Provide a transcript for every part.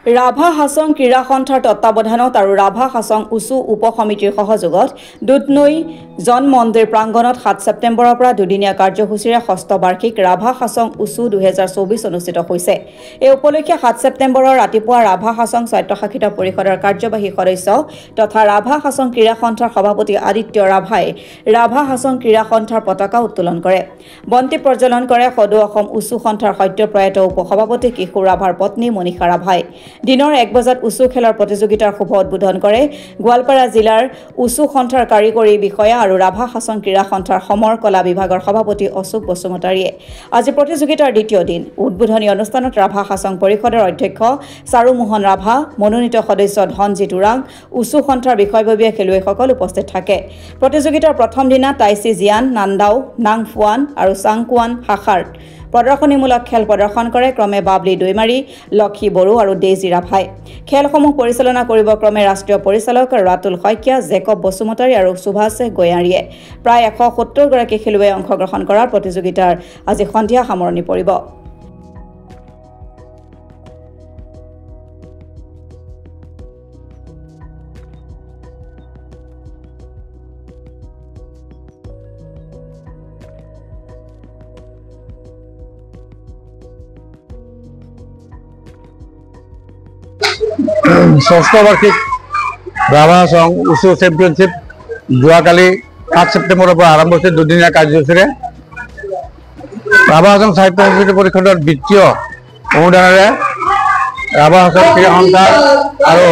ৰাভা হাছং ক্ৰীড়া সন্থাৰ তত্বাৱধানত আৰু ৰাভা হাছং উচু উপ সমিতিৰ সহযোগত দুধনৈ জন মন্দিৰ প্ৰাংগণত 7 ছেপ্টেম্বৰৰ পৰা দুদিনীয়া কাৰ্যসূচীৰে ষষ্ঠ বাৰ্ষিক ৰাভা হাছং উচু 2024 অনুষ্ঠিত হৈছে। এই উপলক্ষে 7 ছেপ্টেম্বৰৰ ৰাতিপুৱা ৰাভা হাছং স্বায়ত্তশাসিত পৰিষদৰ কাৰ্যবাহী সদস্য তথা ৰাভা হাছং ক্ৰীড়া সন্থাৰ সভাপতি আদিত্য ৰাভাই ৰাভা হাছং ক্ৰীড়া সন্থাৰ পতাকা উত্তোলন কৰে। বন্তি প্ৰজ্বলন কৰে সদৌ অসম উচু সন্থাৰ সদ্যপ্ৰয়াত উপ-সভাপতি কিশোৰ ৰাভাৰ পত্নী মনীষা ৰাভাই। দিনৰ 1 বজাত উচু খেলৰ প্ৰতিযোগিতাৰ শুভ উদ্বোধন কৰে গোৱালপাৰা জিলাৰ উচু সন্থাৰ কাৰিকৰী বিষয়া আৰু ৰাভা হাছং ক্ৰীড়া সন্থাৰ সমৰ কলা বিভাগৰ সভাপতি অশোক বসুমতাৰীয়ে। আজি প্ৰতিযোগিতাৰ দ্বিতীয় দিন উদ্বোধনী অনুষ্ঠানত ৰাভা হাছং পৰিষদৰ অধ্যক্ষ চাৰুমোহন ৰাভা, মনোনীত সদস্য ধনজিত ওৰাং, উচু সন্থাৰ বিষয়ববীয়া খেলুৱৈসকল উপস্থিত থাকে। প্ৰতিযোগিতাৰ প্ৰথম দিনা টাইচি জিয়ান, নান্দাও, নাংফুৱান আৰু চাংকুৱান শাখাৰ প্ৰদৰ্শনীমূলক খেল প্ৰদৰ্শন কৰে ক্ৰমে বাবলি দৈমাৰী, লক্ষী বড়ো আৰু ডেইজি ৰাভাই। খেলসমূহ পৰিচালনা কৰিব ক্ৰমে ৰাষ্ট্ৰীয় পৰিচালক ৰাতুল শইকীয়া, জেকব বসুমতাৰী আৰু সুভাষ গয়াৰীয়ে। প্ৰায় 170 গৰাকী খেলুৱৈয়ে অংশগ্ৰহণ কৰাৰ প্ৰতিযোগিতাৰ আজি সন্ধিয়া সামৰণি পৰিব। ষষ্ঠ বাৰ্ষিক ৰাভা হাছং উচু চেম্পিয়নশ্বিপ যোৱাকালি 7 ছেপ্টেম্বৰৰ পৰা আৰম্ভ হৈছে দুদিনীয়া কাৰ্যসূচীৰে। ৰাভা হাছং সাহিত্য সমিতি পৰিষদৰ বিত্তীয় অনুদানেৰে ৰাভা হাছং ক্ৰীড়া সন্থা আৰু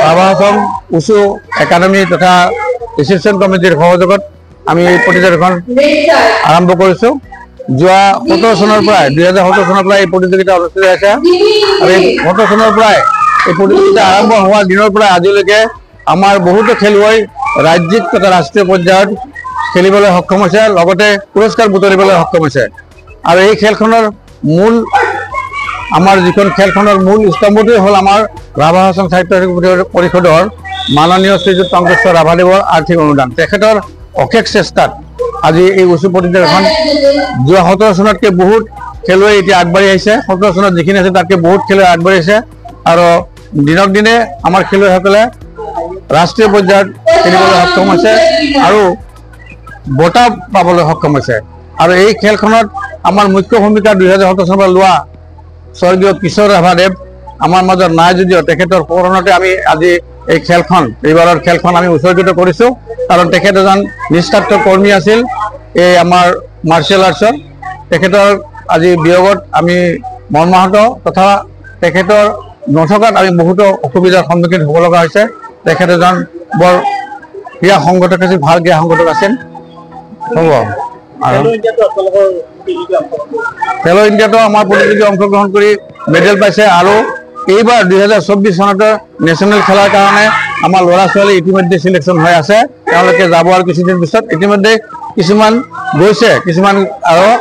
ৰাভা হাছং উচু একাডেমী তথা ৰিচিপশ্যন কমিটিৰ সহযোগত আমি এই প্ৰতিযোগিতাখন আৰম্ভ কৰিছোঁ। যোৱা 2017 চনৰ পৰাই এই প্ৰতিযোগিতা অনুষ্ঠিত হৈছে আৰু এই 2017 চনৰ পৰাই এই প্ৰতিযোগিতা আৰম্ভ হোৱাৰ দিনৰ পৰা আজিলৈকে আমাৰ বহুতো খেলুৱৈ ৰাজ্যিক তথা ৰাষ্ট্ৰীয় পৰ্যায়ত খেলিবলৈ সক্ষম হৈছে, লগতে পুৰস্কাৰ বুটলিবলৈ সক্ষম হৈছে। আৰু এই খেলখনৰ মূল স্তম্ভটোৱেই হ'ল আমাৰ ৰাভা হাছং সাহিত্য পৰিষদৰ মাননীয় শ্ৰীযুত টংকেশ্বৰ ৰাভাদেৱৰ আৰ্থিক অনুদান। তেখেতৰ অশেষ চেষ্টাত আজি এই উচু প্ৰতিযোগিতাখন যোৱা 17 চনতকৈ বহুত খেলুৱৈ এতিয়া আগবাঢ়ি আহিছে। 17 চনত যিখিনি আছে তাতকৈ বহুত খেলুৱৈ আগবাঢ়িছে আৰু দিনক দিনে আমাৰ খেলুৱৈসকলে ৰাষ্ট্ৰীয় পৰ্যায়ত খেলিবলৈ সক্ষম হৈছে আৰু বঁটা পাবলৈ সক্ষম হৈছে। আৰু এই খেলখনত আমাৰ মুখ্য ভূমিকা 2017 চনৰ পৰা লোৱা স্বৰ্গীয় কিশোৰ ৰাভাদেৱ আমাৰ মাজত নাই যদিও তেখেতৰ প্ৰেৰণাতে আমি আজি এইবাৰৰ খেলখন আমি উৎসৰ্গিত কৰিছোঁ, কাৰণ তেখেত এজন নিষ্ঠাৱান কৰ্মী আছিল এই আমাৰ মাৰ্চিয়েল আৰ্টছৰ। তেখেতৰ আজি বিয়োগত আমি মৰ্মাহত তথা তেখেতৰ নথকাত আমি বহুতো অসুবিধাৰ সন্মুখীন হ'ব লগা হৈছে। তেখেত এজন বৰ ক্ৰীড়া সংগঠক আছিল, ভাল ক্ৰীড়া সংগঠক আছিল। হ'ব আৰু খেলো ইণ্ডিয়াতো আমাৰ প্ৰতিযোগী অংশগ্ৰহণ কৰি মেডেল পাইছে আৰু এইবাৰ 2024 চনত নেশ্যনেল খেলাৰ কাৰণে আমাৰ ল'ৰা ছোৱালী ইতিমধ্যে চিলেকশ্যন হৈ আছে। তেওঁলোকে যাব আৰু কিছুদিন পিছত ইতিমধ্যে কিছুমান গৈছে, কিছুমান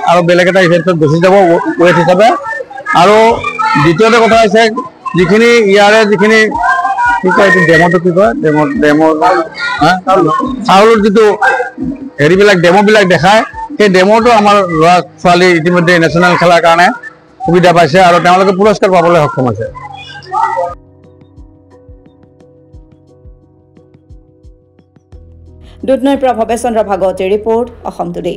আৰু বেলেগ এটা ইভেণ্টত গুচি যাব ৱেট হিচাপে। আৰু দ্বিতীয়তে কথা হৈছে যিখিনি ইয়াৰে যিখিনি কি কয় ডেমোটো কি কয় চাউলৰ যিটো হেৰিবিলাক ডেমোবিলাক দেখায়, সেই ডেমোটো আমাৰ ল'ৰা ছোৱালী ইতিমধ্যে নেশ্যনেল খেলাৰ কাৰণে সুবিধা পাইছে আৰু তেওঁলোকে পুৰস্কাৰ পাবলৈ সক্ষম হৈছে। দুধনৈৰ পৰা ভৱেশ চন্দ্ৰ ভাগৱতীৰ ৰিপৰ্ট, অসম টুডে।